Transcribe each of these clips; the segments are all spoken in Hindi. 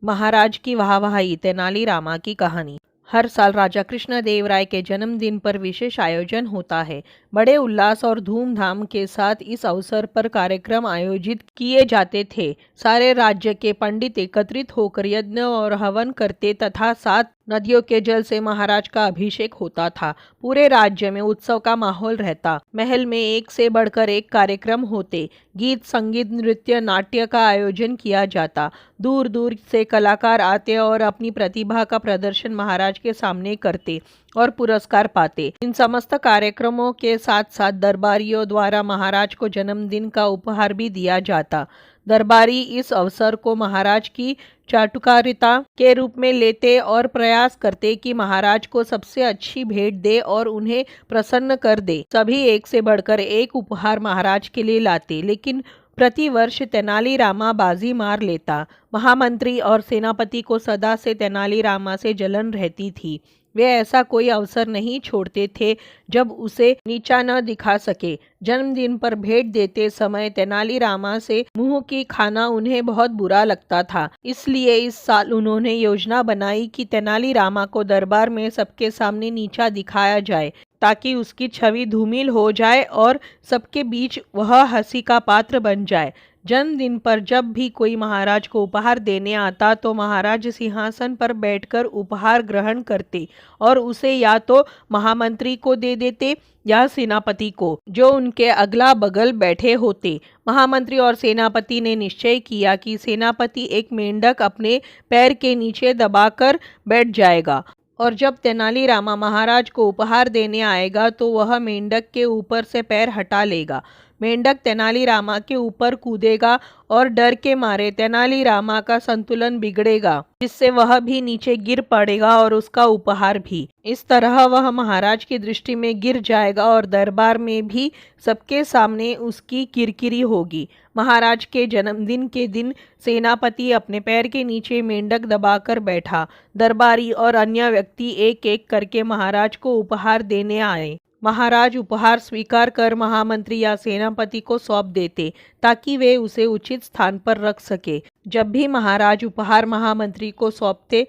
महाराज की वाहवाही। तेनालीरामा की कहानी। हर साल राजा कृष्णदेवराय के जन्मदिन पर विशेष आयोजन होता है। बड़े उल्लास और धूमधाम के साथ इस अवसर पर कार्यक्रम आयोजित किए जाते थे। सारे राज्य के पंडित एकत्रित होकर यज्ञ और हवन करते तथा 7 नदियों के जल से महाराज का अभिषेक होता था। पूरे राज्य में उत्सव का माहौल रहता। महल में एक से बढ़कर एक कार्यक्रम होते। गीत, संगीत, नृत्य, नाट्य का आयोजन किया जाता। दूर दूर से कलाकार आते और अपनी प्रतिभा का प्रदर्शन महाराज के सामने करते और पुरस्कार पाते। इन समस्त कार्यक्रमों के साथ साथ दरबारियों द्वारा महाराज को जन्मदिन का उपहार भी दिया जाता। दरबारी इस अवसर को महाराज की चाटुकारिता के रूप में लेते और प्रयास करते कि महाराज को सबसे अच्छी भेंट दे और उन्हें प्रसन्न कर दे। सभी एक से बढ़कर एक उपहार महाराज के लिए लाते, लेकिन प्रतिवर्ष तेनालीरामा बाजी मार लेता। महामंत्री और सेनापति को सदा से तेनालीरामा से जलन रहती थी। वे ऐसा कोई अवसर नहीं छोड़ते थे जब उसे नीचा न दिखा सके। जन्मदिन पर भेंट देते समय तेनालीरामा से मुंह की खाना उन्हें बहुत बुरा लगता था। इसलिए इस साल उन्होंने योजना बनाई कि तेनालीरामा को दरबार में सबके सामने नीचा दिखाया जाए, ताकि उसकी छवि धूमिल हो जाए और सबके बीच वह हंसी का पात्र बन जाए। जन्मदिन पर जब भी कोई महाराज को उपहार देने आता तो महाराज सिंहासन पर बैठकर उपहार ग्रहण करते और उसे या तो महामंत्री को दे देते या सेनापति को, जो उनके अगला बगल बैठे होते। महामंत्री और सेनापति ने निश्चय किया कि सेनापति एक मेंढक अपने पैर के नीचे दबाकर बैठ जाएगा और जब तेनालीरामा महाराज को उपहार देने आएगा तो वह मेंढक के ऊपर से पैर हटा लेगा। मेंढक तेनालीरामा के ऊपर कूदेगा और डर के मारे तेनालीरामा का संतुलन बिगड़ेगा, जिससे वह भी नीचे गिर पड़ेगा और उसका उपहार भी। इस तरह वह महाराज की दृष्टि में गिर जाएगा और दरबार में भी सबके सामने उसकी किरकिरी होगी। महाराज के जन्मदिन के दिन सेनापति अपने पैर के नीचे मेंढक दबाकर बैठा। दरबारी और अन्य व्यक्ति एक एक करके महाराज को उपहार देने आए। महाराज उपहार स्वीकार कर महामंत्री या सेनापति को सौंप देते, ताकि वे उसे उचित स्थान पर रख सके। जब भी महाराज उपहार महामंत्री को सौंपते,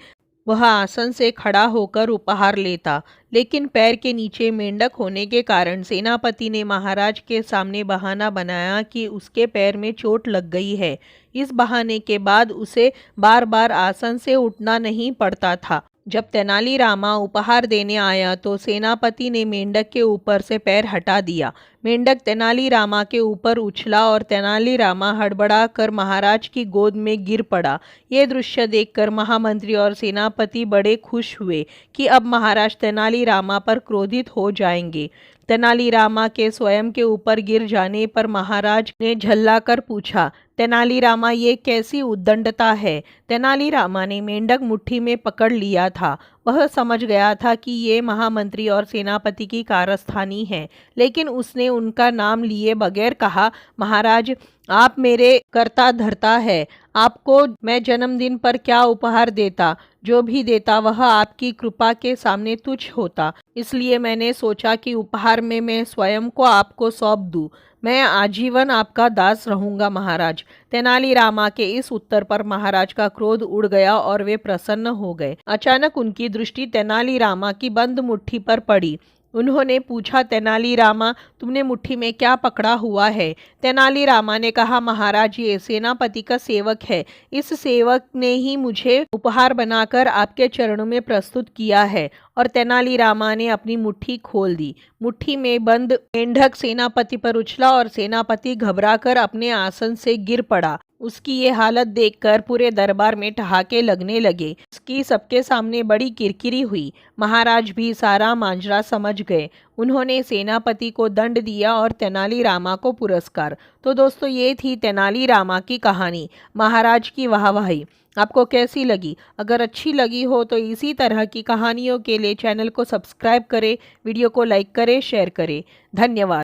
वह आसन से खड़ा होकर उपहार लेता, लेकिन पैर के नीचे मेंढक होने के कारण सेनापति ने महाराज के सामने बहाना बनाया कि उसके पैर में चोट लग गई है। इस बहाने के बाद उसे बार बार आसन से उठना नहीं पड़ता था। जब तेनालीरामा उपहार देने आया तो सेनापति ने मेंढक के ऊपर से पैर हटा दिया। मेंढक तेनालीरामा के ऊपर उछला और तेनालीरामा हड़बड़ा कर महाराज की गोद में गिर पड़ा। ये दृश्य देखकर महामंत्री और सेनापति बड़े खुश हुए कि अब महाराज तेनालीरामा पर क्रोधित हो जाएंगे। तेनालीरामा के स्वयं के ऊपर गिर जाने पर महाराज ने झल्लाकर पूछा, तेनालीरामा, ये कैसी उद्दंडता है? तेनालीरामा ने मेंढक मुट्ठी में पकड़ लिया था। वह समझ गया था कि ये महामंत्री और सेनापति की कारस्तानी है, लेकिन उसने उनका नाम लिए बगैर कहा, महाराज, आप मेरे कर्ता धर्ता है। आपको मैं जन्मदिन पर क्या उपहार देता? जो भी देता वह आपकी कृपा के सामने तुच्छ होता। इसलिए मैंने सोचा कि उपहार में मैं स्वयं को आपको सौंप दूं। मैं आजीवन आपका दास रहूंगा महाराज। तेनालीरामा के इस उत्तर पर महाराज का क्रोध उड़ गया और वे प्रसन्न हो गए। अचानक उनकी दृष्टि तेनालीरामा की बंद मुट्ठी पर पड़ी। उन्होंने पूछा, तेनालीरामा, तुमने मुट्ठी में क्या पकड़ा हुआ है? तेनालीरामा ने कहा, महाराज, ये सेनापति का सेवक है। इस सेवक ने ही मुझे उपहार बनाकर आपके चरणों में प्रस्तुत किया है। और तेनालीरामा ने अपनी मुट्ठी खोल दी। मुट्ठी में बंद मेंढक सेनापति पर उछला और सेनापति घबराकर अपने आसन से गिर पड़ा। उसकी ये हालत देखकर पूरे दरबार में ठहाके लगने लगे। उसकी सबके सामने बड़ी किरकिरी हुई। महाराज भी सारा मांजरा समझ गए। उन्होंने सेनापति को दंड दिया और तेनालीरामा को पुरस्कार। तो दोस्तों, ये थी तेनालीरामा की कहानी, महाराज की वाहवाही। आपको कैसी लगी? अगर अच्छी लगी हो तो इसी तरह की कहानियों के लिए चैनल को सब्सक्राइब करें, वीडियो को लाइक करें, शेयर करें। धन्यवाद।